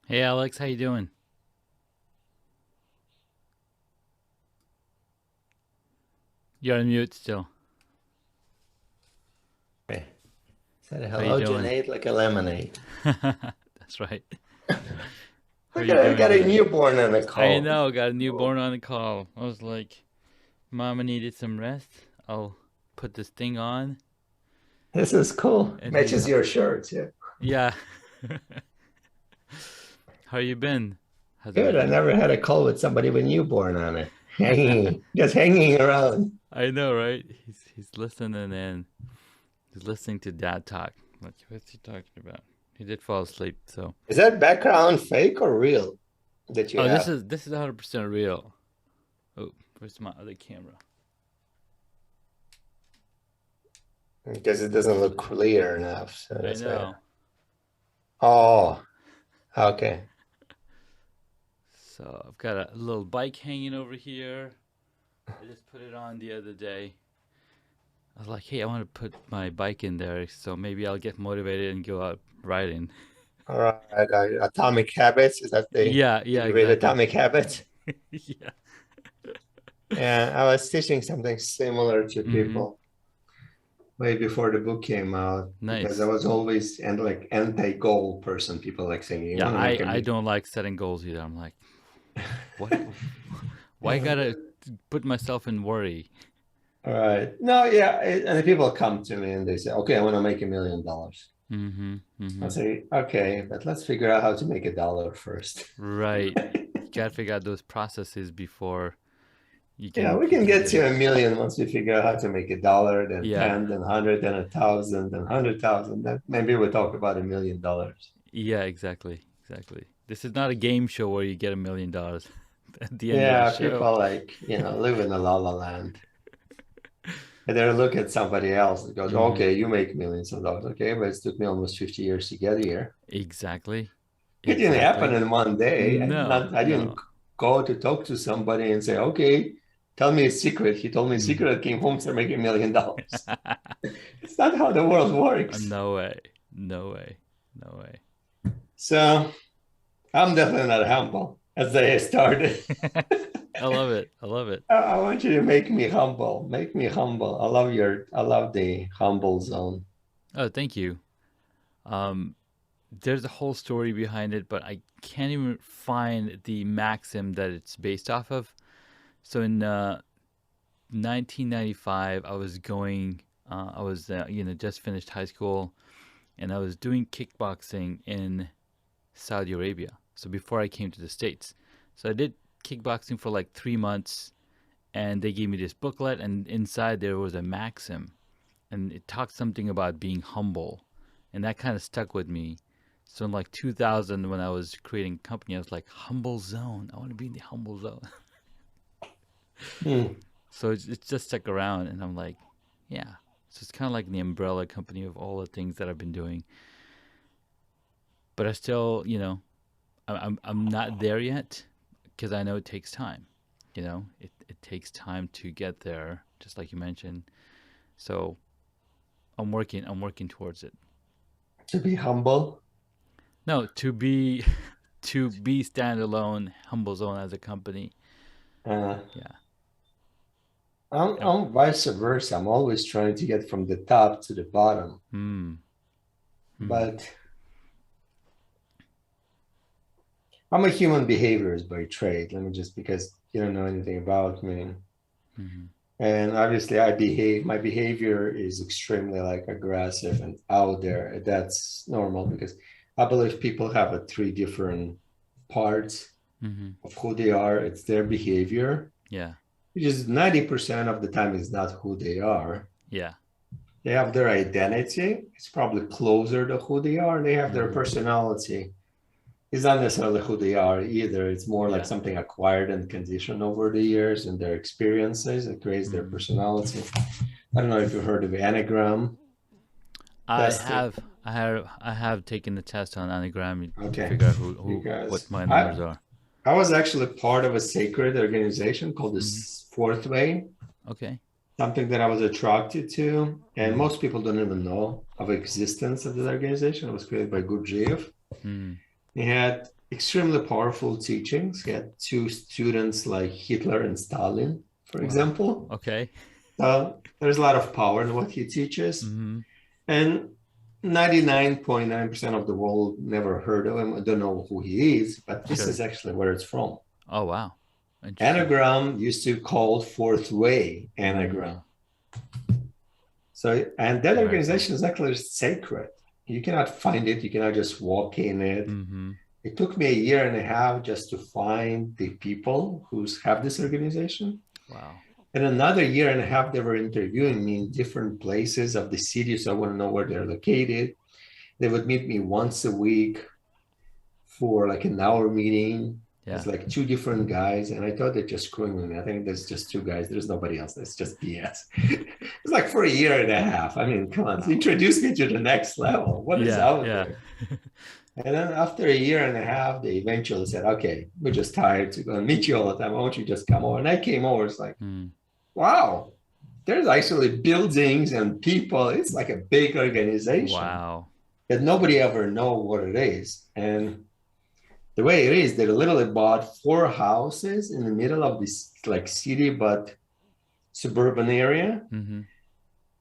Hey Alex, how you doing? You're on mute still. Hey, said How you hello, doing? Junaid, like a lemonade. That's right. How are Look you at I doing got a today? newborn on the I call. know, got a Cool. newborn on the call. I was like, Mama needed some rest. I'll put this thing on, This is cool. and Matches your shirt. Yeah. yeah. How you been? How's Good. I everything? never had a call with somebody with newborn on it. Hanging, just hanging around. I know, right? He's listening and he's listening to Dad talk. What's he talking about? He did fall asleep, so. Is that background fake or real that you Oh, this have? is this is 100% real. Oh, where's my other camera? Because it doesn't look clear enough. So I that's why. know. Oh, okay. So I've got a little bike hanging over here. I just put it on the other day. I was like, hey, I want to put my bike in there, so maybe I'll get motivated and go out riding. All right. Atomic Habits. Is that the, Yeah, did yeah, you read exactly. Atomic Habits? Yeah. Yeah, I was teaching something similar to Mm-hmm. people way before the book came out because I Nice. was always and like anti-goal person. People like saying you Yeah, want to I make a I million. don't like setting goals either. I'm like, what? Why gotta put myself in worry? All right. No, yeah. And the people come to me and they say, okay, I want to make $1 million. Mm-hmm. I Mm-hmm. say, okay, but let's figure out how to make $1 first. Right. You gotta figure out those processes before you Yeah, can we you can can get get to it. a million once we figure out how to make $1, then Yeah. 10, then 100, then 1,000, then 100,000. Then maybe we'll talk about $1 million. Yeah, exactly. Exactly. This is not a game show where you get $1 million at the end of the Yeah, show. people like, live in a la la land. And then look at somebody else that goes, Hmm. okay, you make millions of dollars. Okay, but it took me almost 50 years to get here. Exactly. It didn't happen Exactly. in one day. No, I didn't no. go to talk to somebody and say, okay, tell me a secret. He told me a Mm. secret, came home, started making $1 million. It's not how the world works. No way. No way. No way. So I'm definitely not humble as I started. I love it. I love it. I want you to make me humble. Make me humble. I love the humble zone. Oh, thank you. Um, there's a whole story behind it, but I can't even find the maxim that it's based off of. So in 1995, I was, just finished high school, and I was doing kickboxing in Saudi Arabia. So before I came to the States. So I did kickboxing for like 3 months, and they gave me this booklet, and inside there was a maxim, and it talked something about being humble, and that kind of stuck with me. So in like 2000, when I was creating a company, I was like, humble zone. I want to be in the humble zone. Hmm. So it's just stuck around, and I'm like, yeah. So it's kind of like the umbrella company of all the things that I've been doing. But I still, I'm not there yet because I know it takes time. It takes time to get there, just like you mentioned. So I'm working towards it. To be humble. No, to be standalone, humble zone as a company. Uh, Yeah. Yep. I'm vice versa. I'm always trying to get from the top to the bottom. Hmm. Hmm. But I'm a human behaviorist by trade. Let me just because you don't know anything about me. Hmm. And obviously my behavior is extremely like aggressive and out there. That's normal because I believe people have three different parts Hmm. of who they are. It's their behavior, Yeah. which is 90% of the time is not who they are. Yeah. They have their identity. It's probably closer to who they are. They have their Hmm. personality. It's not necessarily who they are either. It's more like Yeah. something acquired and conditioned over the years and their experiences. It creates their Hmm. personality. I don't know if you heard of Anagram I testing. have I have taken the test on anagram to Okay, figure out who because what my numbers are. I was actually part of a sacred organization called the Hmm. Fourth Way, Okay. something that I was attracted to, and Hmm. most people don't even know of existence of this organization. It was created by Gurdjieff. Hmm. He had extremely powerful teachings. He had two students like Hitler and Stalin, for Wow. example. Okay. There's a lot of power in what he teaches. Mm-hmm. And 99.9% of the world never heard of him. I don't know who he is, but this Sure. is actually where it's from. Oh, wow. Interesting. Anagram used to call fourth way Mm, anagram. So, and that very cool. organization is actually sacred. You cannot find it. You cannot just walk in it. Mm-hmm. It took me a year and a half just to find the people who have this organization. Wow. And another year and a half, they were interviewing me in different places of the city. So I want to know where they're located. They would meet me once a week for like an hour meeting. Yeah. It's like two different guys. And I thought they're just screwing with me. I think there's just two guys. There's nobody else. It's just BS. It's like for a year and a half. I mean, come on, Wow. introduce me to the next level. What is Yeah. out Yeah. there? And then after a year and a half, they eventually said, okay, we're just tired to go and meet you all the time. Why don't you just come over? And I came over. It's like, Mm. wow, there's actually buildings and people. It's like a big organization Wow. that nobody ever know what it is. And the way it is, they literally bought 4 houses in the middle of this like city, but suburban area. Mm-hmm.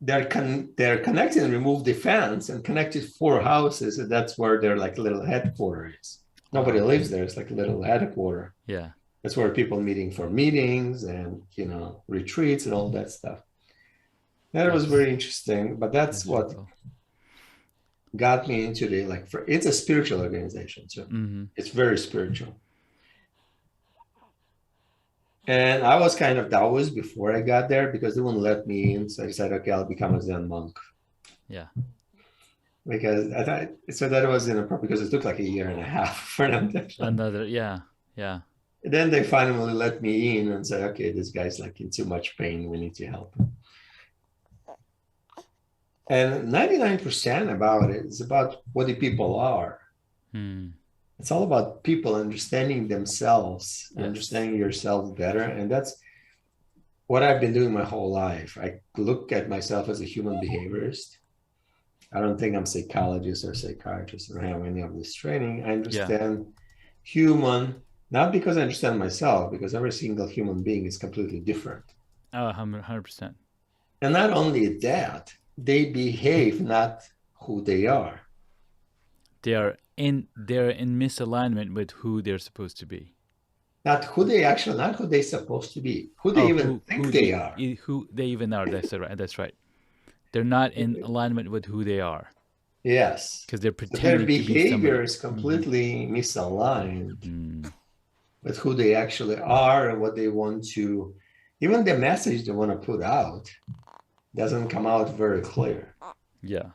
They're connected and removed the fence and connected 4 houses. And that's where their like little headquarters is. Nobody Wow. lives there. It's like a little headquarters. Yeah. That's where people meeting for meetings and retreats and all that stuff. That was That's very interesting. But that's very what cool. got me into the it's a spiritual organization too. Mm-hmm. It's very spiritual. And I was kind of Taoist before I got there because they wouldn't let me in. So I decided, okay, I'll become a Zen monk. Yeah. Because I thought so that was inappropriate because it took like a year and a half for them to Another. Yeah. Yeah. and then they finally let me in and said, okay, this guy's like in too much pain. We need to help him. And 99% about it is about what the people are. Hmm. It's all about people understanding themselves, Yes. understanding yourself better. And that's what I've been doing my whole life. I look at myself as a human behaviorist. I don't think I'm a psychologist or psychiatrist. I don't have any of this training. I understand human, not because I understand myself, because every single human being is completely different. Oh, 100%. And not only that, they behave not who they are. They're in misalignment with who they're supposed to be. Not who they're supposed to be, who they think they are. Who they even are. That's right. That's right. They're not in alignment with who they are. Yes. Because they're So pretending their behavior to be somebody. is completely misaligned with who they actually are and what they want to, even the message they want to put out doesn't come out very clear. Yeah.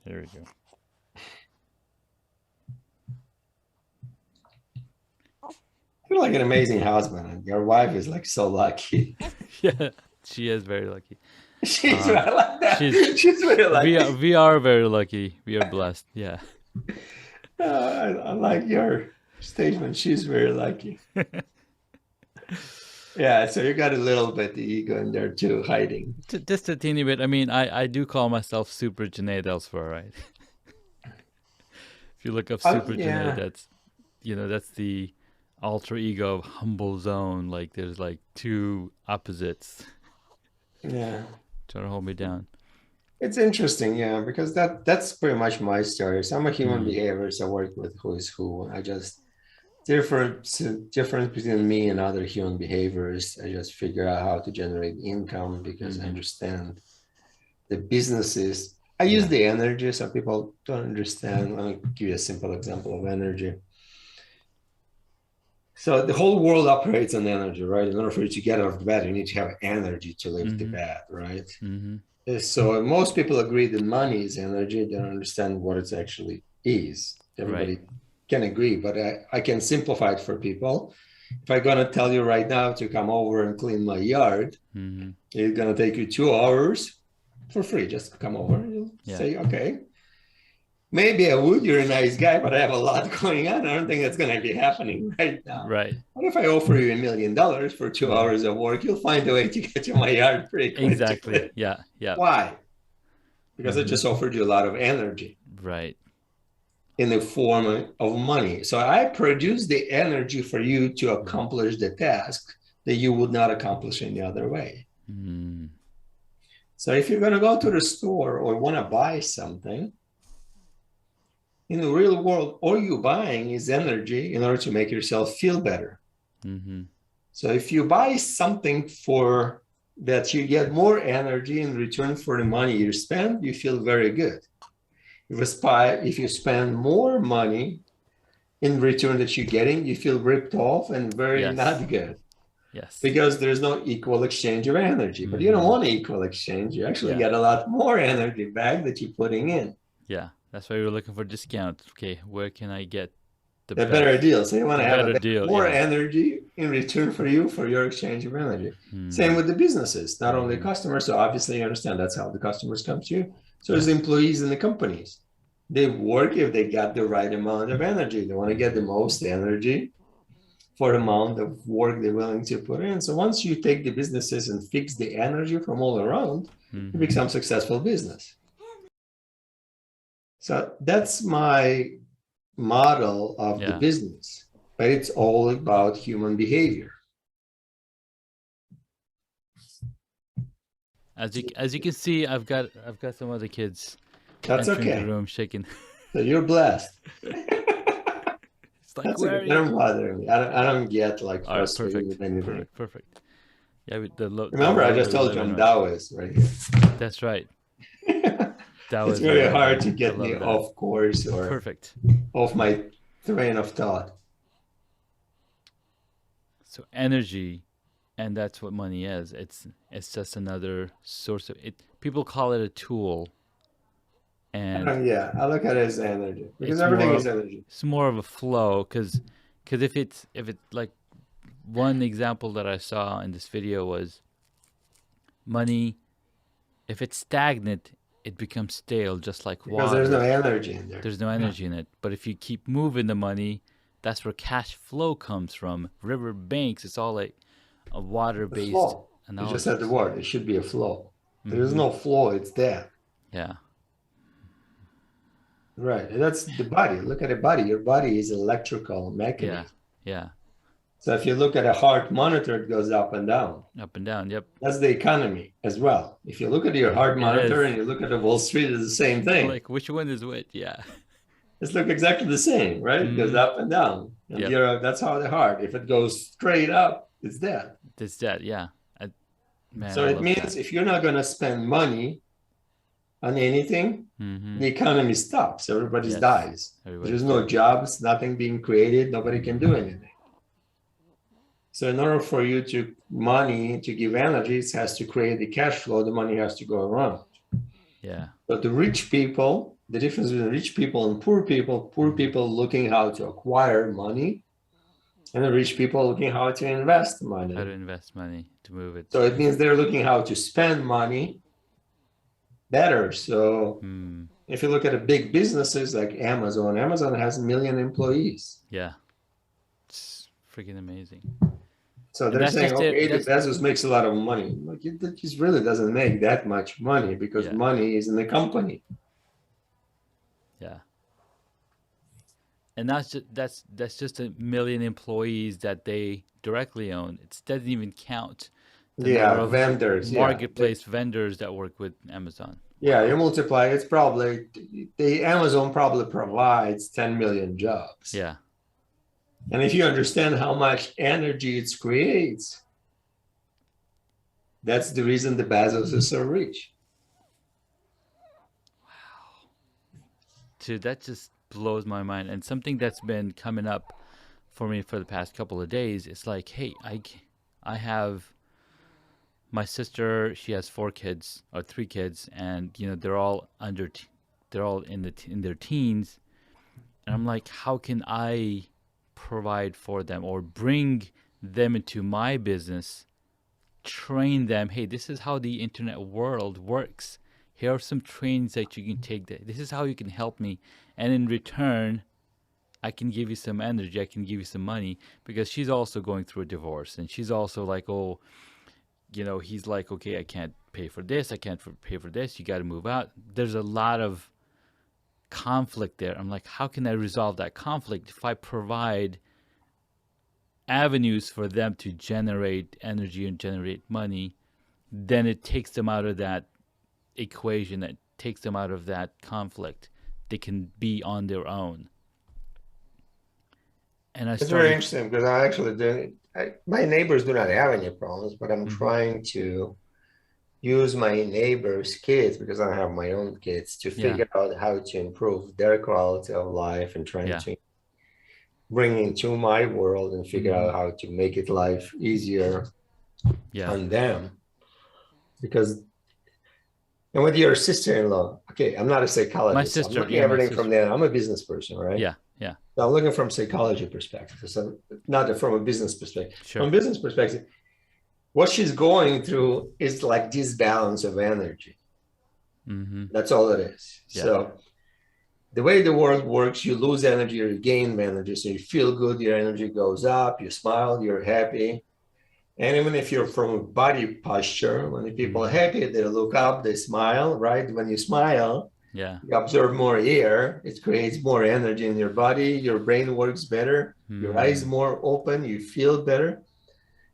There we go. You're like an amazing husband, and your wife is like so lucky. Yeah, she is very lucky. She's I like that. She's very lucky. We are very lucky. We are blessed. Yeah. I like your statement. She's very lucky. Yeah, so you got a little bit the ego in there too, hiding. Just a teeny bit. I mean, I do call myself Super Janae elsewhere, right? If you look up Super Janae, that's the alter ego of humble zone. Like there's like two opposites. Yeah. Trying to hold me down. It's interesting, yeah, because that's pretty much my story. So I'm a human behaviorist. I work with who is who. I just difference between me and other human behaviors. I just figure out how to generate income because I understand the businesses. I use the energy. Some people don't understand. Let me give you a simple example of energy. So the whole world operates on energy, right? In order for you to get out of the bed, you need to have energy to lift the bed, right? So most people agree that money is energy. They don't understand what it actually is. Everybody can agree, but I can simplify it for people. If I'm going to tell you right now to come over and clean my yard, it's going to take you 2 hours for free. Just come over and you'll say, okay, maybe I would. You're a nice guy, but I have a lot going on. I don't think that's going to be happening right now. Right. What if I offer you $1 million for 2 hours of work? You'll find a way to get to my yard pretty quickly. Exactly. Yeah. Yeah. Why? Because I just offered you a lot of energy. Right. in the form of money. So I produce the energy for you to accomplish the task that you would not accomplish any other way. Mm. So if you're going to go to the store or want to buy something, in the real world, all you're buying is energy in order to make yourself feel better. Mm-hmm. So if you buy something for that you get more energy in return for the money you spend, you feel very good. If you spend more money in return that you're getting, you feel ripped off and very Yes. not good Yes. because there's no equal exchange of energy. But you don't Mm-hmm. want an equal exchange. You actually Yeah. get a lot more energy back that you're putting in. Yeah. That's why we were looking for discount. Okay, where can I get the A better best, deal. So you want the to have better deal? more Yeah. energy in return for your exchange of energy. Same Mm. with the businesses, not only Mm-hmm. customers. So obviously you understand that's how the customers come to you. So Yeah. as employees in the companies, they work if they got the right amount of energy. They want to get the most energy for the amount of work they're willing to put in. So once you take the businesses and fix the energy from all around, it Mm-hmm. becomes successful business. So that's my model of the Yeah. business, but it's all about human behavior. As you can see, I've got some other kids That's entering the okay. room shaking. So you're blessed. It's like, That's where okay. are They you? don't bother me. I don't get like All right, frustrated perfect, with anything. perfect, perfect. Yeah, the Remember, I world just that we told live you in I'm right. Taoist right here. That's right. That It's was very right. hard to I get me love that. off course or Perfect. off my train of thought. So energy, and that's what money is. It's just another source of it. People call it a tool, and Yeah, I look at it as energy because it's everything more is energy. it's more of a flow because if it's like one example that I saw in this video was money. If it's stagnant, it becomes stale, just like Because there's no water. energy in there. There's no Yeah, energy in it. But if you keep moving the money, that's where cash flow comes from. River banks, it's all like a the water-based flow. You just said the analogies. word. It should be a flow. There is Mm-hmm. no flow. It's there. Yeah. Right. And that's the body. Look at the body. Your body is electrical Yeah. mechanism. Yeah. So if you look at a heart monitor, it goes up and down. Up and down. Yep. That's the economy as well. If you look at your heart It monitor is. and you look at the Wall Street, it's the same thing. Like which one is which? Yeah. It's look exactly the same, right? It goes Mm-hmm. up and down. And Yep. that's how the heart. If it goes straight up, it's dead. That's that. Yeah. Man, So I it love means that. if you're not going to spend money on anything, Mm-hmm. the economy stops. Everybody Yes. dies. Everybody's There's no dead. jobs, nothing being created, nobody can do anything. So in order for you to money to give energy, it has to create the cash flow. The money has to go around. Yeah. But the rich people, the difference between rich people and poor people looking how to acquire money, and the rich people looking how to invest How to money. invest money to move it. So it means they're looking how to spend money better. So Hmm. if you look at the big businesses like Amazon, Amazon has 1 million employees. Yeah. It's freaking amazing. So And they're that's saying, just it. okay, the That's Bezos makes a lot of money. Like it just really doesn't make that much money because yeah. money is in the company. Yeah. And that's just 1 million employees that they directly own. It doesn't even count the number Yeah, of vendors. Yeah, marketplace vendors that work with Amazon. yeah. You Wow. multiply. It's probably the Amazon probably provides 10 million jobs. Yeah. And if you understand how much energy it creates, that's the reason the Bezos is so rich. Dude, that just blows my mind. And something that's been coming up for me for the past couple of days, it's like, hey, I have my sister. She has 4 kids or 3 kids, and they're all they're all in their teens. And I'm like, how can I provide for them or bring them into my business, train them? Hey, this is how the internet world works. Here are some trainings that you can take. This is how you can help me. And in return, I can give you some energy. I can give you some money because she's also going through a divorce. And she's also like, oh, he's like, okay, I can't pay for this. I can't pay for this. You got to move out. There's a lot of conflict there. I'm like, how can I resolve that conflict if I provide avenues for them to generate energy and generate money? Then it takes them out of that equation, it takes them out of that conflict. They can be on their own. And it's very interesting because I actually my neighbors do not have any problems, but I'm trying to use my neighbors' kids, because I have my own kids, to figure out how to improve their quality of life and trying to bring into my world and figure out how to make it life easier on them. Because, and with your sister-in-law, okay, I'm not a psychologist. My sister, I'm looking at everything from there. I'm a business person, right? Yeah. So I'm looking from psychology perspective, so not from a business perspective. Sure. From a business perspective, what she's going through is like disbalance of energy. That's all it is. Yeah. So the way the world works, you lose energy or you gain energy. So you feel good, your energy goes up, you smile, you're happy. And even if you're from a body posture, when the people are happy, they look up, they smile, right? When you smile, you absorb more air, it creates more energy in your body, your brain works better, your eyes more open, you feel better.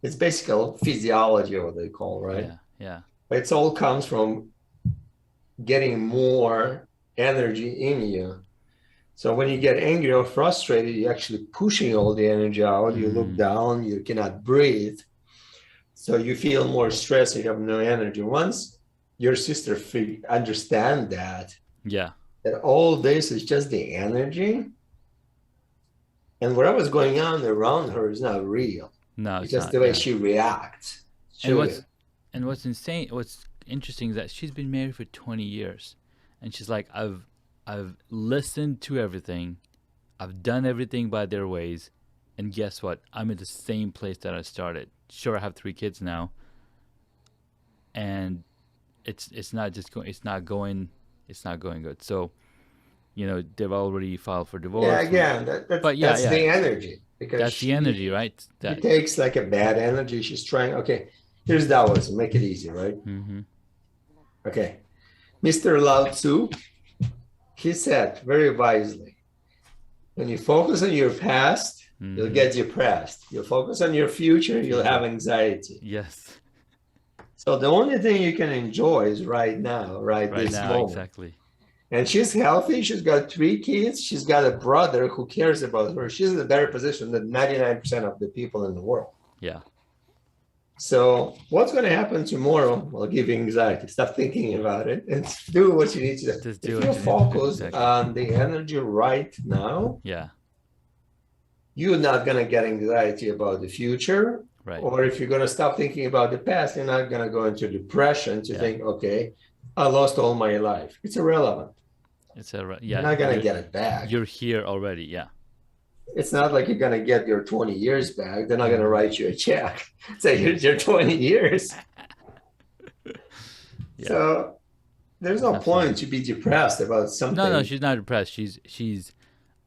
It's basically physiology, what they call, right? Yeah. But it all comes from getting more energy in you. So when you get angry or frustrated, you're actually pushing all the energy out. You look down, you cannot breathe. So you feel more stress, you have no energy. Once your sister understand that all this is just the energy, and whatever's going on around her is not real. No, it's just the way she reacts. And what's insane, what's interesting is that she's been married for 20 years, and she's like, I've listened to everything, I've done everything by their ways, and guess what? I'm in the same place that I started. Sure, I have 3 kids now, and it's not going good. So, they've already filed for divorce. Yeah, again, that's the energy. Because that's the energy, right? It takes like a bad energy. She's trying. Okay, here's Taoism. Make it easy, right? Okay, Mr. Lao Tzu, he said very wisely, when you focus on your past, you'll get depressed. You focus on your future, you'll have anxiety. Yes. So the only thing you can enjoy is right now, right this moment. Exactly. And she's healthy. She's got 3 kids. She's got a brother who cares about her. She's in a better position than 99% of the people in the world. Yeah. So what's going to happen tomorrow will give you anxiety. Stop thinking about it and do what you need to do. If you focus on the energy right now, you're not going to get anxiety about the future. Right. Or if you're going to stop thinking about the past, you're not going to go into depression to think, okay, I lost all my life. It's irrelevant. You're not going to get it back. You're here already, It's not like you're going to get your 20 years back. They're not going to write you a check. Say, here's your 20 years. So there's no point to be depressed about something. No, she's not depressed. She's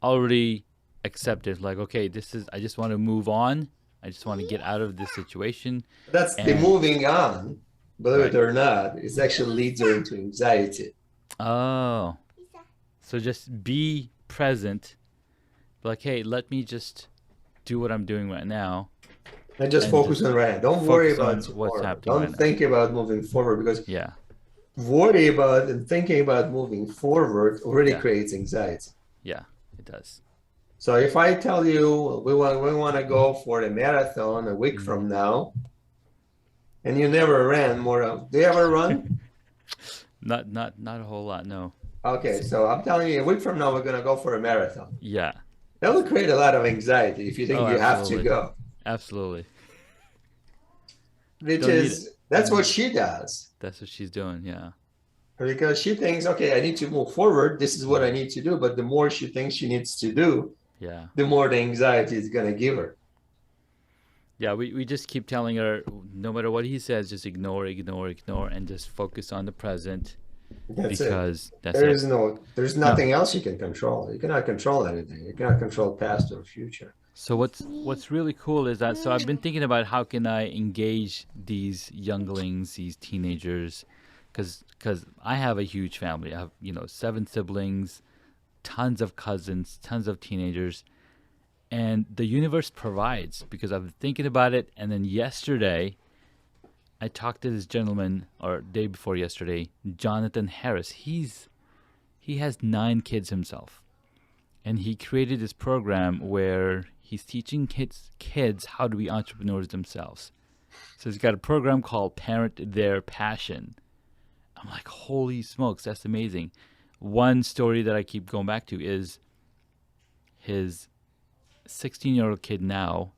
already accepted. Like, okay, I just want to move on. I just want to get out of this situation. That's the moving on, believe it or not. It actually leads her into anxiety. Oh. So just be present. Like, hey, let me just do what I'm doing right now. And just focus on right now. Don't worry about what's happening. Don't think about moving forward, because worry about and thinking about moving forward already creates anxiety. Yeah, it does. So if I tell you we want to go for a marathon a week from now, and you never ran do you ever run? Not a whole lot, no. Okay, so I'm telling you, a week from now we're going to go for a marathon. Yeah. That will create a lot of anxiety if you think you have to go. Absolutely. That's what she does. That's what she's doing, yeah. Because she thinks, okay, I need to move forward. This is what I need to do. But the more she thinks she needs to do, the more the anxiety is going to give her. Yeah, we just keep telling her, no matter what he says, just ignore, and just focus on the present. There's nothing else you can control. You cannot control anything. You cannot control past or future. So what's really cool is that, so I've been thinking about how can I engage these younglings, these teenagers, because I have a huge family. I have 7 siblings. tons of cousins, tons of teenagers, and the universe provides because I've been thinking about it. And then yesterday, I talked to this gentleman, or day before yesterday, Jonathan Harris. He has 9 kids himself, and he created this program where he's teaching kids how to be entrepreneurs themselves. So he's got a program called Parent Their Passion. I'm like, holy smokes, that's amazing. One story that I keep going back to is his 16-year-old kid now.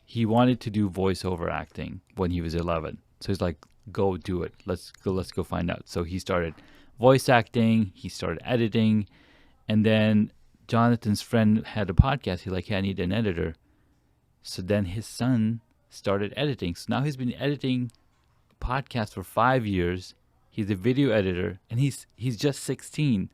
He wanted to do voiceover acting when he was 11. So he's like, go do it. Let's go find out. So he started voice acting, he started editing, and then Jonathan's friend had a podcast. He's like, hey, I need an editor. So then his son started editing. So now he's been editing podcasts for 5 years. He's a video editor, and he's just 16.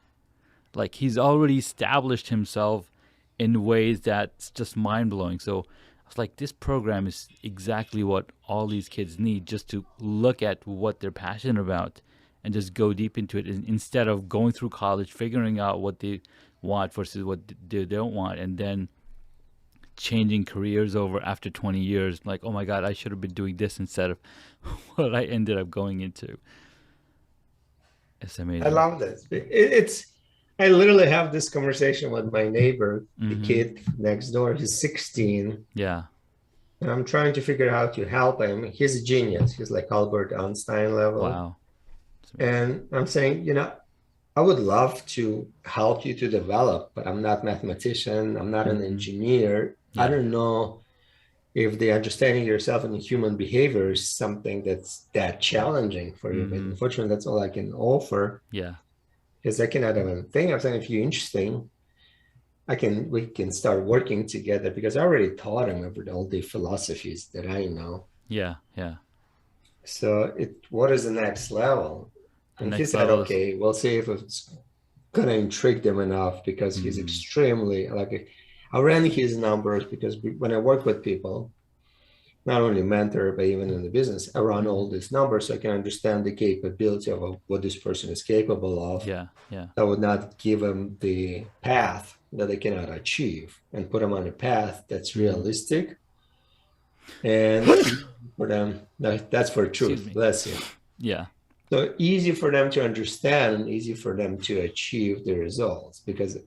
Like, he's already established himself in ways that's just mind-blowing. So I was like, this program is exactly what all these kids need, just to look at what they're passionate about and just go deep into it, instead of going through college, figuring out what they want versus what they don't want, and then changing careers over after 20 years. Like, oh my God, I should have been doing this instead of what I ended up going into. It's amazing. I love this. I literally have this conversation with my neighbor, the kid next door. He's 16. Yeah. And I'm trying to figure out how to help him. He's a genius. He's like Albert Einstein level. Wow. And I'm saying, I would love to help you to develop, but I'm not a mathematician. I'm not an engineer. Yeah. I don't know if the understanding yourself and human behavior is something that's that challenging for you. But unfortunately, that's all I can offer. Yeah. Because I cannot have a thing. I'm saying, if you're interesting, we can start working together, because I already taught him about all the philosophies that I know. Yeah. Yeah. So what is the next level? And he said, okay, we'll see if it's going to intrigue them enough, because he's extremely, I ran his numbers, because when I work with people, not only mentor, but even in the business, I run all these numbers so I can understand the capability of what this person is capable of. Yeah. Yeah. I would not give them the path that they cannot achieve, and put them on a path that's realistic. And for them, that's for truth. Bless you. Yeah. So easy for them to understand, and easy for them to achieve the results, because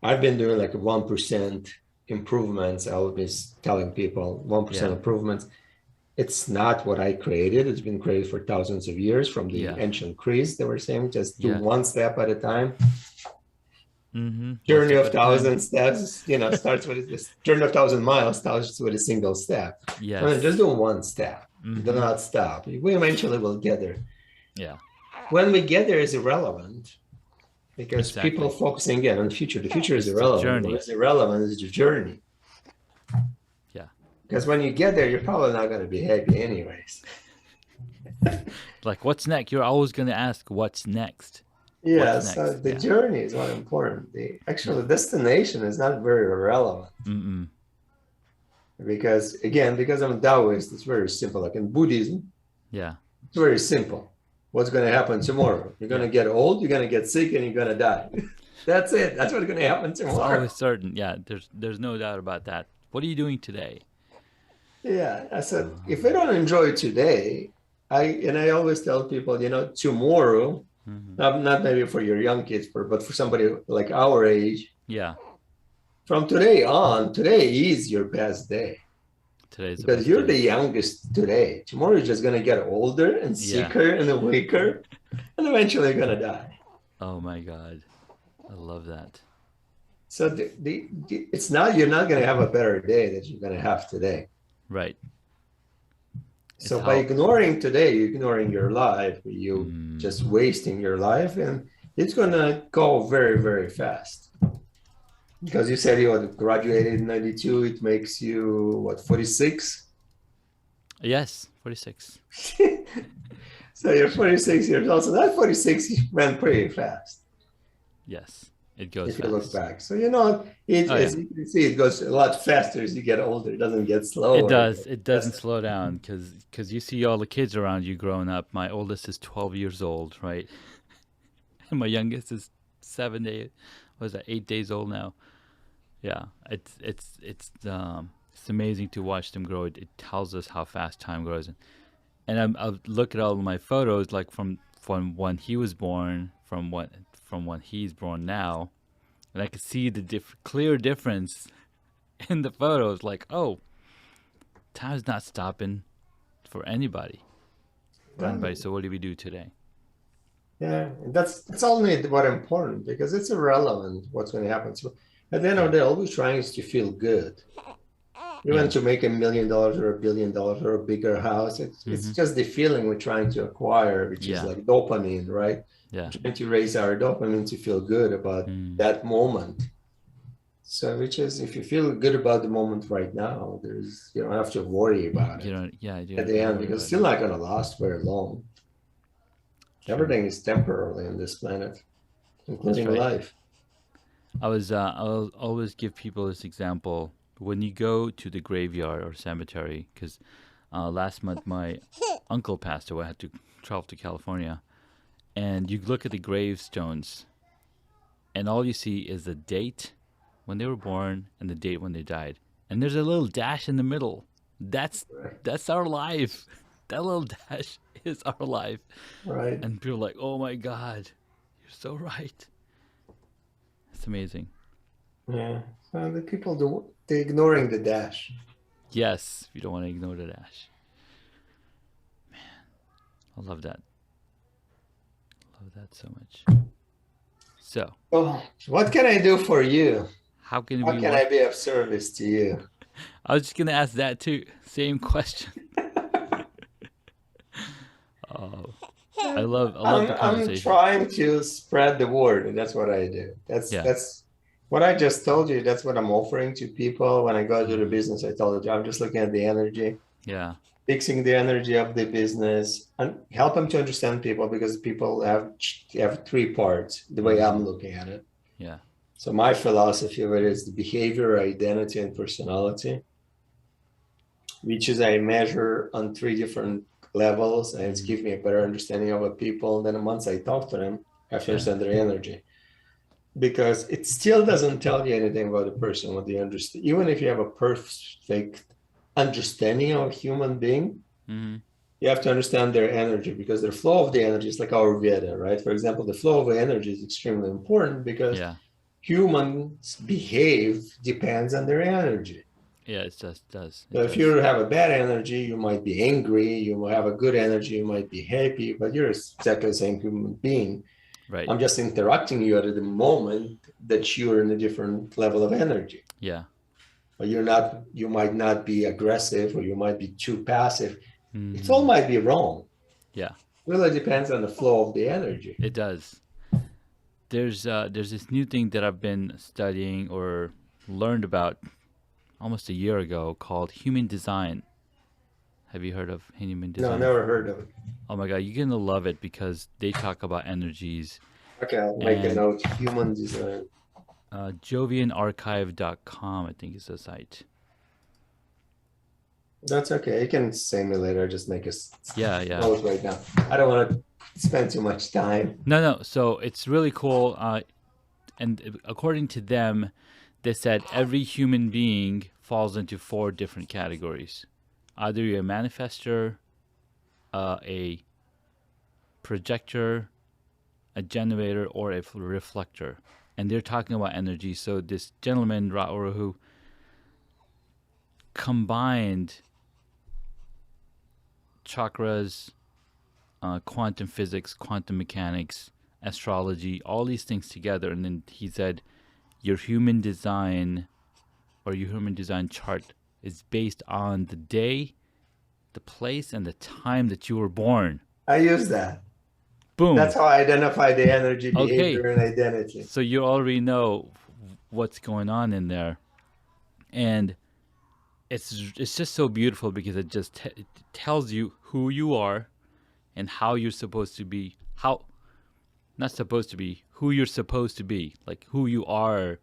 I've been doing like 1% improvements. I always telling people 1% improvements. It's not what I created. It's been created for thousands of years from the ancient Greeks. They were saying, just do one step at a time. Journey of 1,000 steps, starts with this journey of 1,000 miles, starts with a single step. Yes. Just do one step. Do not stop. We eventually will get there. Yeah. When we get there is irrelevant, because people focusing again on the future. The future is irrelevant. What is irrelevant is the journey. Yeah. Because when you get there, you're probably not going to be happy anyways. Like, what's next? You're always going to ask, what's next? Yeah, so the journey is what important. The actual destination is not very relevant. Because I'm Taoist, it's very simple. Like in Buddhism, it's very simple. What's going to happen tomorrow? You're going to get old, you're going to get sick, and you're going to die. That's it. That's what's going to happen tomorrow. It's always certain. Yeah, there's no doubt about that. What are you doing today? Yeah, I said, if I don't enjoy today, I always tell people, tomorrow, not maybe for your young kids, but for somebody like our age. Yeah. From today on, today is your best day. Today's because you're the youngest today. Tomorrow you're just going to get older and sicker and weaker, and eventually you're going to die. Oh my God. I love that. So it's not, you're not going to have a better day that you're going to have today. Right. So by ignoring today, you're ignoring your life. You just wasting your life, and it's going to go very, very fast. Because you said you had graduated in 92, it makes you, what, 46? Yes, 46. So you're 46 years old. So that 46 went pretty fast. Yes, it goes if fast. You look back. So, as you can see, it goes a lot faster as you get older. It doesn't get slower. It does. It doesn't slow down because you see all the kids around you growing up. My oldest is 12 years old, right? And my youngest is 7 days. What is that? 8 days old now. Yeah, it's amazing to watch them grow. It tells us how fast time grows, and I'll look at all of my photos, like from when he was born, from when he's born now, and I can see the clear difference in the photos. Like, oh, time's not stopping for anybody. Right. So what do we do today? Yeah, and that's only what important because it's irrelevant what's going to happen. So at the end of Yeah, the day, all we're trying is to feel good. Even yeah, to make $1 million or $1 billion or a bigger house, it's mm-hmm. just the feeling we're trying to acquire, which is Yeah, like dopamine, right? yeah, We're trying to raise our dopamine to feel good about mm. that moment. So, which is if you feel good about the moment right now, there's you don't have to worry about it You at don't the gotta end worry because it's about still it. not going to last very long. True, Everything is temporary on this planet, that's including right. life. I'll always give people this example when you go to the graveyard or cemetery, because last month my uncle passed away. I had to travel to California, and you look at the gravestones, and all you see is the date when they were born and the date when they died, and there's a little dash in the middle. That's Right. that's our life. That little dash is our life, Right. and people are like, "Oh my God, you're so right." It's amazing. Yeah. So the people do they're ignoring the dash. Yes, you don't want to ignore the dash. I love that. Love that so much. So, Oh, what can I do for you? how can How we can what? I be of service to you? I was just gonna ask that too. Same question. Oh, I love the I'm conversation. trying to spread the word, and that's what I do. Yeah. That's what I just told you. That's what I'm offering to people when I go to the Hmm. business. I told you I'm just looking at the energy, Yeah. fixing the energy of the business, and help them to understand people because people have three parts. The way I'm Hmm. looking at it. Yeah. So my philosophy of it is the behavior, identity, and personality, which is I measure on three different levels, and it's Hmm. give me a better understanding of a people. And then once I talk to them, I have to Yeah. understand their energy because it still doesn't tell you anything about the person, what they understand. Even if you have a perfect understanding of a human being, Hmm. you have to understand their energy because their flow of the energy is like our Veda, right? For example, the flow of energy is extremely important because Yeah. humans behave depends on their energy. Yeah. It does. So It if you does. have a bad energy, you might be angry. You will have a good energy, you might be happy, but you're exactly the same human being. Right. I'm just interacting you at the moment that you're in a different level of energy. Yeah. But you're not, you might not be aggressive or you might be too passive. It all Hmm. might be wrong. Yeah. It really depends on the flow of the energy. It does. There's this new thing that I've been studying or learned about almost a year ago called human design. Have you heard of human No, design? never heard of it. Oh my god, you're gonna love it because they talk about energies Okay, I'll make a and note. Human design. jovianarchive.com, I think is the site. That's okay. You can say me later. Just make a Yeah, yeah. note right now. I don't want to spend too much time. No, no. So it's really cool. And according to them, they said every human being falls into four different categories. Either you're a manifester, a projector, a generator, or a reflector. And they're talking about energy. So this gentleman, Raoul, who combined chakras, quantum physics, quantum mechanics, astrology, all these things together. And then he said, your human design or your human design chart is based on the day, the place, and the time that you were born. I use that. That's Boom. how I identify the energy, Okay. behavior, and identity. So you already know what's going on in there. And it's just so beautiful because it just it tells you who you are and how you're supposed to be. How not supposed to be, who you're supposed to be, like who you are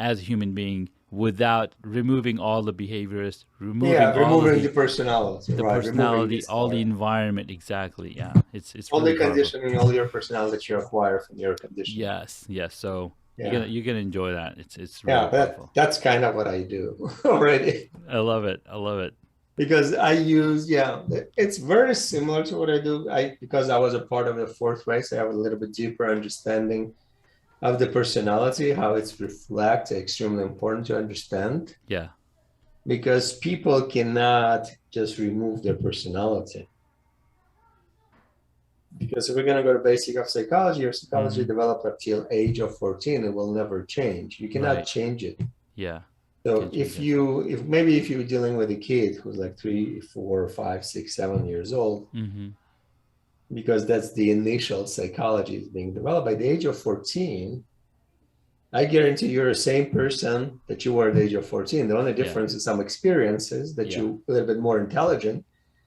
as a human being without removing all the behaviors, removing Yeah, all of removing the personality, the right? Removing personality, this all the part. environment. Exactly. Yeah, it's All really the powerful. conditioning, all your personality that you acquire from your conditioning. Yes, yes. So Yeah. you're gonna enjoy that. It's really Yeah, powerful. that's kind of what I do already. I love it. I love it. Because I use, yeah, it's very similar to what I do. Because I was a part of the fourth race, I have a little bit deeper understanding of the personality, how it's reflects, extremely important to understand. Yeah. Because people cannot just remove their personality. Because if we're going to go to basic of psychology, your psychology developed up till age of 14, it will never change. You cannot Right. change it. Yeah. So Can't change it. if maybe if you're dealing with a kid who's like 3, 4, 5, 6, 7 years old, because that's the initial psychology is being developed by the age of 14, I guarantee you're the same person that you were at the age of 14. The only difference is some experiences that you're a little bit more intelligent,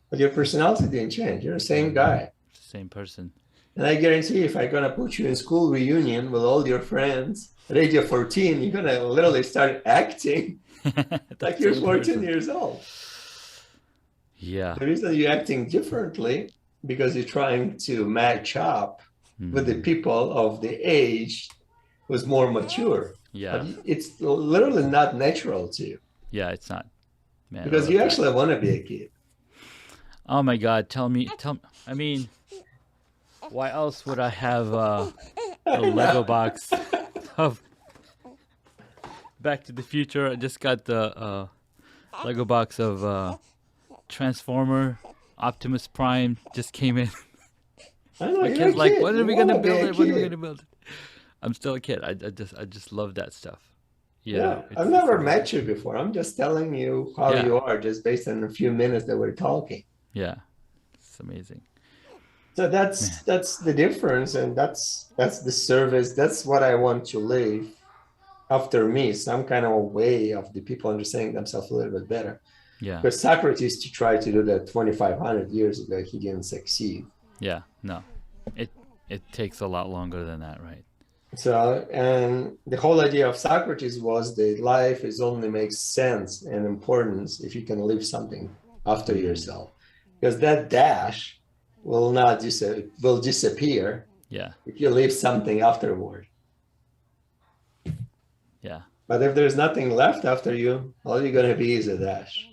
but your personality didn't change. You're the same guy. Same person. And I guarantee if I'm going to put you in school reunion with all your friends at the age of 14, you're going to literally start acting like you're 14 years old. Yeah. The reason you're acting differently because you're trying to match up with the people of the age who's more mature. Yeah. But it's literally not natural to you. Yeah, it's not. Man, because you actually want to be a kid. Oh my God! Tell me. I mean, why else would I have a Lego box of Back to the Future? I just got the Lego box of Transformer, Optimus Prime just came in. I know, my kid's like, when are we gonna build it? When are we gonna build it? I'm still a kid. I just love that stuff. Yeah, I've never met you before. I'm just telling you how you are, just based on a few minutes that we're talking. Yeah, it's amazing. So that's the difference, and that's the service. That's what I want to leave after me. Some kind of a way of the people understanding themselves a little bit better. Yeah. Because Socrates to try to do that 2,500 years ago, he didn't succeed. Yeah. No, it takes a lot longer than that, right? So, and the whole idea of Socrates was that life is only makes sense and importance if you can leave something after yourself, because that dash will not will disappear. Yeah. If you leave something afterward. Yeah. But if there's nothing left after you, all you're gonna be is a dash.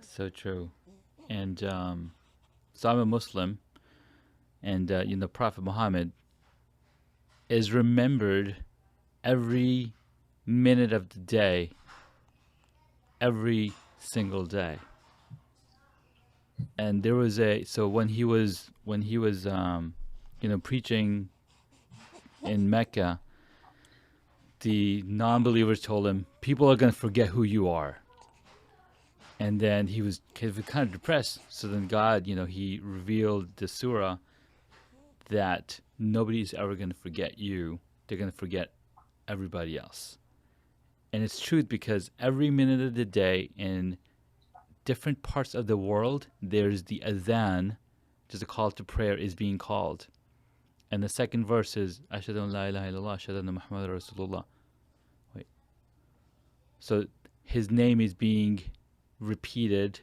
So true. And so I'm a Muslim, and Prophet Muhammad is remembered every minute of the day, every single day. And there was when he was preaching in Mecca, the non-believers told him, people are going to forget who you are. And then he was kind of depressed. So then God, he revealed the surah that nobody's ever going to forget you. They're going to forget everybody else. And it's truth, because every minute of the day in different parts of the world, there's the adhan, just a call to prayer, is being called. And the second verse is, Ashhadu an la ilaha illallah, Ashhadu anna Muhammadan Rasulullah. Wait. So his name is being repeated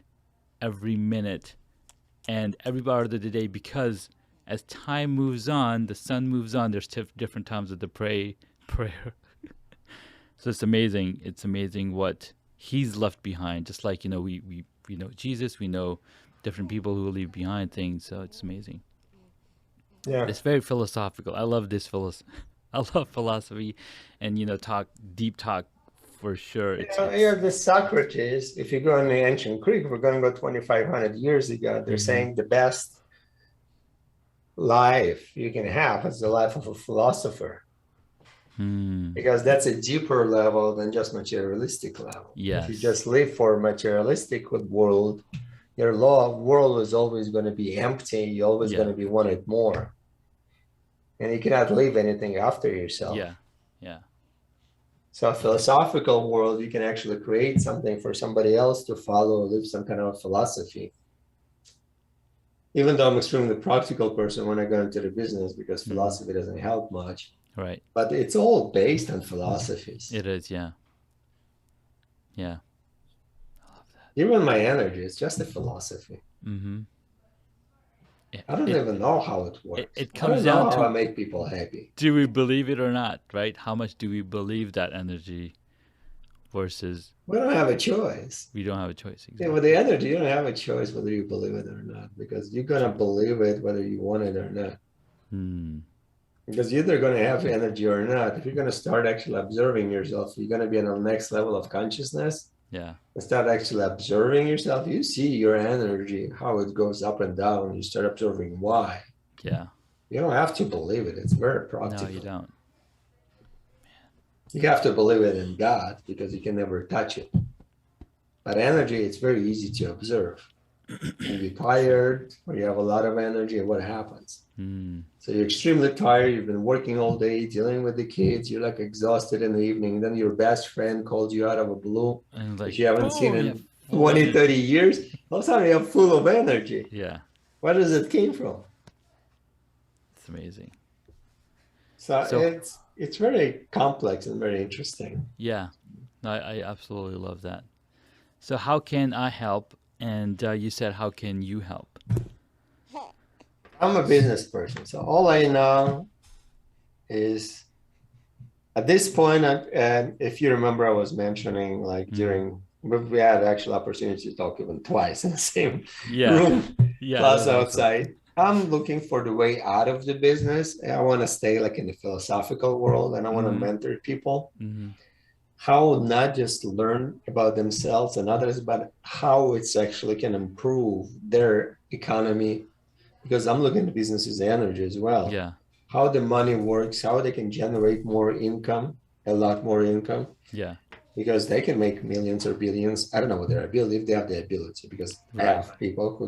every minute and every part of the day, because as time moves on, the sun moves on, there's different times of the prayer. So it's amazing. It's amazing what he's left behind. Just like, we know Jesus, we know different people who leave behind things. So it's amazing. Yeah. It's very philosophical. I love this I love philosophy and, deep talk for sure. The Socrates, if you go in the ancient Greek, we're going to go 2,500 years ago. They're saying the best life you can have is the life of a philosopher. Because that's a deeper level than just materialistic level. Yes. If you just live for materialistic world, your law of world is always going to be empty. You're always going to be wanted more. And you cannot leave anything after yourself. Yeah. So a philosophical world, you can actually create something for somebody else to follow, live some kind of philosophy. Even though I'm extremely practical person when I go into the business, because philosophy doesn't help much. Right. But it's all based on philosophies. It is, yeah. Yeah. I love that. Even my energy is just a philosophy. Mm-hmm. It, I don't it even know how it it works. it I comes don't know down how I to, make people happy. do we believe it or not, right? How much do we believe that energy versus We don't have a choice. we don't have a choice. Yeah, with the Exactly. energy, you don't have a choice whether you believe it or not, because you're gonna True. believe it whether you want it or not. Hmm. Because you're either gonna have energy or not. If you're gonna start actually observing yourself, you're gonna be on the next level of consciousness Yeah. and start actually observing yourself. You see your energy, how it goes up and down. You start observing why. Yeah. You don't have to believe it. It's very No, you practical. don't. You have to believe it in God because you can never touch it. But energy, it's very easy to observe. When you're True. tired or you have a lot of energy, what happens? Hmm. So you're extremely tired, you've been working all day, dealing with the kids, you're like exhausted in the evening. Then your best friend calls you out of a blue, And which like, you haven't seen boom, you have in full 20, 30 energy. years. All of a sudden you're full of energy. Yeah. Where does it came from? It's amazing. So So it's very complex and very interesting. yeah, no, I absolutely love that. So how can I help? And you said, how can you help? I'm a business person, so all I know is at this point, and if you remember, I was mentioning like Mm. during we had actual opportunity to talk even twice in the same Yeah. room, Yeah, that plus was awesome. outside. I'm looking for the way out of the business. I want to stay like in the philosophical world, and I want to Mm-hmm. mentor people Mm-hmm. how not just learn about themselves and others, but how it's actually can improve their economy. Because I'm looking at business as energy as well. Yeah. How the money works, how they can generate more income, a lot more income, Yeah. because they can make millions or billions. I don't know what their ability, if they have the ability, because I Right. have people who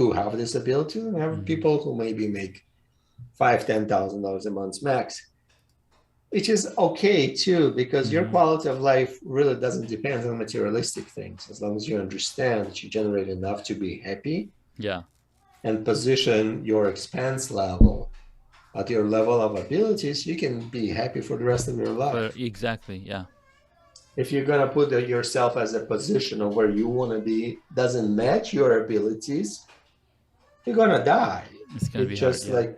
do have this ability, and I have Mm-hmm. people who maybe make $5,000, $10,000 a month max, which is okay too, because your Mm-hmm. quality of life really doesn't depend on materialistic things. As long as you understand that you generate enough to be happy Yeah. and position your expense level at your level of abilities, you can be happy for the rest of your For life. exactly. Yeah. If you're going to put yourself as a position of where you want to be doesn't match your abilities, you're going to die. It's gonna It's be hard. just Yeah. like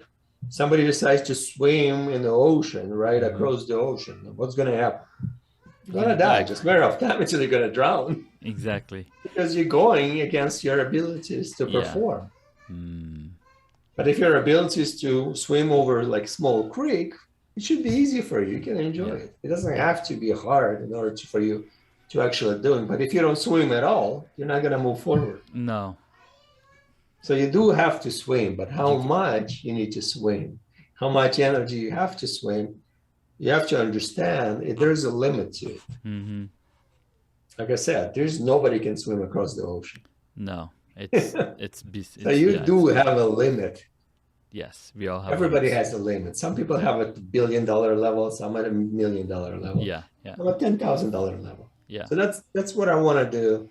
somebody decides to swim in the ocean, right Mm-hmm. across the ocean. What's going to happen? You're You're going gonna to die. die. Just a matter of time until you're going to drown Exactly. because you're going against your abilities to Yeah. perform. Mm. But if your ability is to swim over like small creek, it should be easy for you. You can enjoy Yeah. it. It doesn't have to be hard in order for you to actually do it. But if you don't swim at all, you're not going to move forward. No. So you do have to swim, but how You. much you need to swim, how much energy you have to swim, you have to understand there's a limit to it. Mm-hmm. Like I said, there's nobody can swim across the ocean. No. So It's you yeah. It's do have beyond. a limit. Yes. We all have Everybody limits. has a limit. Some people have a $1 billion level, some at $1 million level, Yeah. Yeah. some at $10,000 level. Yeah. So that's what I want to do.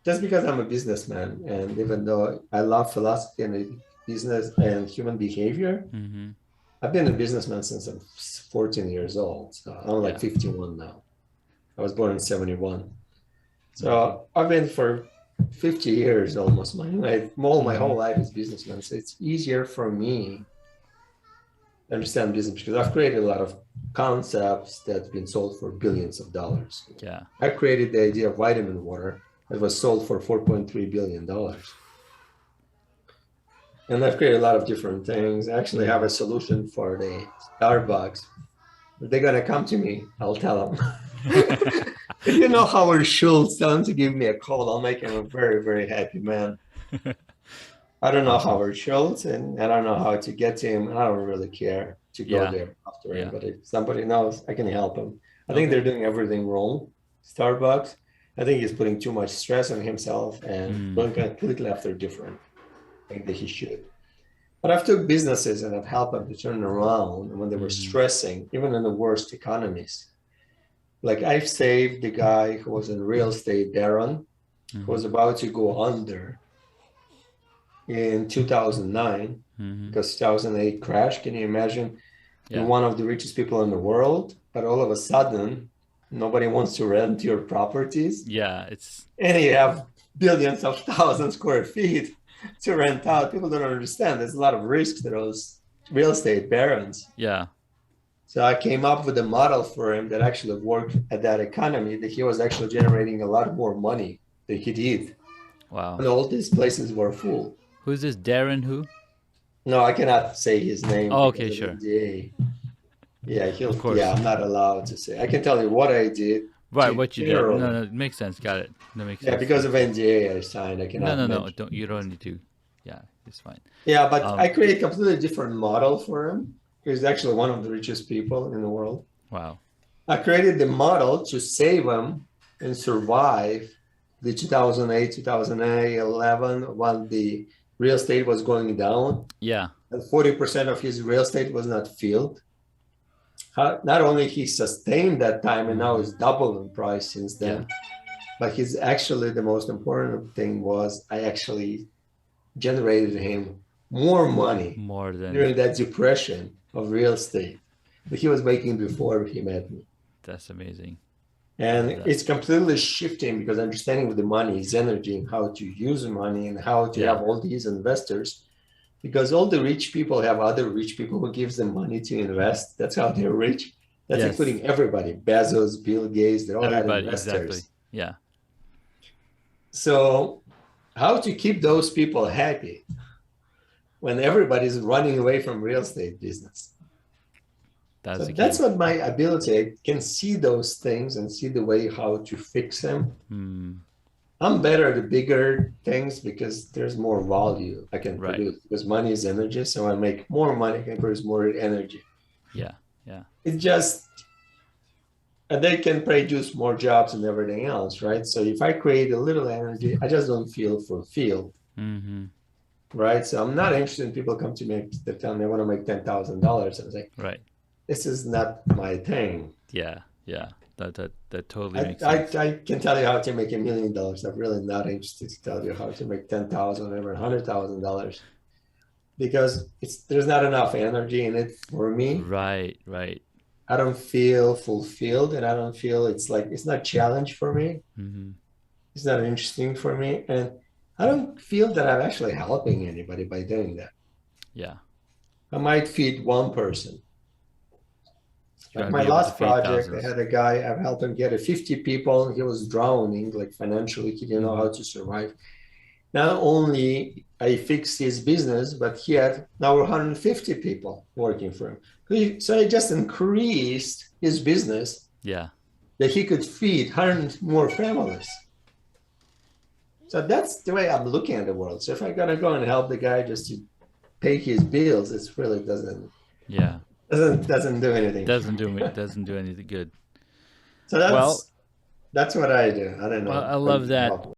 Just because I'm a businessman, and even though I love philosophy and business and human behavior, Mm-hmm. I've been a businessman since I'm 14 years old. So I'm like Yeah. 51 now. I was born in 71. Amazing. So I've been for 50 years almost. My Mm-hmm. whole life is businessman. So it's easier for me to understand business because I've created a lot of concepts that have been sold for billions of dollars. Yeah. I created the idea of vitamin water that was sold for $4.3 billion. And I've created a lot of different things. I actually have a Mm-hmm. solution for the Starbucks. If they're gonna come to me, I'll tell them. If you know Howard Schultz, tell him to give me a call. I'll make him a very, very happy man. I don't know Awesome. Howard Schultz, and I don't know how to get to him. And I don't really care to go Yeah. there after him. Yeah. But if somebody knows, I can help him. I think Okay. they're doing everything wrong. Starbucks. I think he's putting too much stress on himself and Mm. going completely after different. I think that he should. But I've took businesses and I've helped them to turn around when they were Mm-hmm. stressing, even in the worst economies. Like I've saved the guy who was in real estate, Darren, who Mm-hmm. was about to go under in 2009 Mm-hmm. because 2008 crash. Can you imagine? You're Yeah. one of the richest people in the world, but all of a sudden, Nobody wants to rent your properties. Yeah, it's And you have billions of thousand square feet to rent out. People don't understand. There's a lot of risk to those real estate barons. yeah. So I came up with a model for him that actually worked at that economy, that he was actually generating a lot more money than he did. Wow. And all these places were full. Who's this Darren who? No, I cannot say his name Oh, because okay, of sure. NDA. Yeah, Of course. I'm not allowed to say. I can tell you what I did. Right, what you did. No, Generally. no, it makes sense. Got it. That makes Yeah, sense. because of NDA I signed, I No, cannot no, no. mention. Don't you don't need to. Yeah, it's fine. Yeah, but I created a completely different model for him. He's actually one of the richest people in the world. Wow. I created the model to save him and survive the 2008, 2011, when the real estate was going down. Yeah. And 40% of his real estate was not filled. Not only he sustained that time and now it's doubled in price since then, but he's actually, the most important thing was I actually generated him more money during that depression of real estate that he was making before he met me. That's amazing. And it's completely shifting because understanding with the money is energy and how to use money and how to have all these investors. Because all the rich people have other rich people who gives them money to invest. That's how they're rich. That's including everybody. Bezos, Bill Gates, they all had investors. Exactly. Yeah. So how to keep those people happy when everybody's running away from real estate business? That's what my ability, I can see those things and see the way how to fix them. I'm better at the bigger things because there's more value I can produce, because money is energy. So I make more money, I can produce more energy. Yeah, yeah. It's just, and they can produce more jobs and everything else, right? So if I create a little energy, I just don't feel fulfilled, right? So I'm not interested in people come to me, they tell me they want to make $10,000. I was like, this is not my thing. Yeah, yeah. That totally makes sense. I can tell you how to make $1 million. I'm really not interested to tell you how to make $10,000 or $100,000 because there's not enough energy in it for me. Right. I don't feel fulfilled, and I don't feel it's not a challenge for me. It's not interesting for me, and I don't feel that I'm actually helping anybody by doing that. Yeah. I might feed one person. Like my last project, I had a guy, I've helped him get 50 people. He was drowning, like financially, he didn't know how to survive. Not only I fixed his business, but he had now 150 people working for him. So I just increased his business. Yeah. That he could feed 100 more families. So that's the way I'm looking at the world. So if I'm gonna go and help the guy just to pay his bills, it really doesn't. Yeah. Doesn't do anything. Doesn't do anything good. So that's what I do. I don't know. Well, I love that.